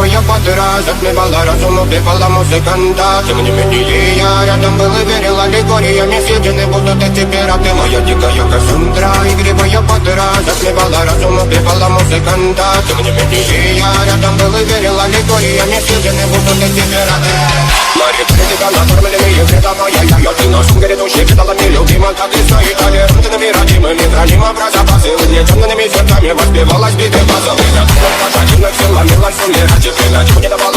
игривая подра затмевала разум, убивала музыканта. Тем не менее я рядом был и верил аллегориями. Съедены будут эти пираты, моя дикая Кассандра. Игривая подра затмевала разум, убивала музыканта. Тем не менее я рядом был и верил аллегориями. Съедены будут эти пираты. Мария, тебя накормленные предала я ты на сум грядущий предала нелюбима. Так и стоит толерантными родимыми. Хранимо про запасы, угнетенными сердцами. Воспевалась биты базовых. Пожативных силами, лансумера, теперь ничего не давала.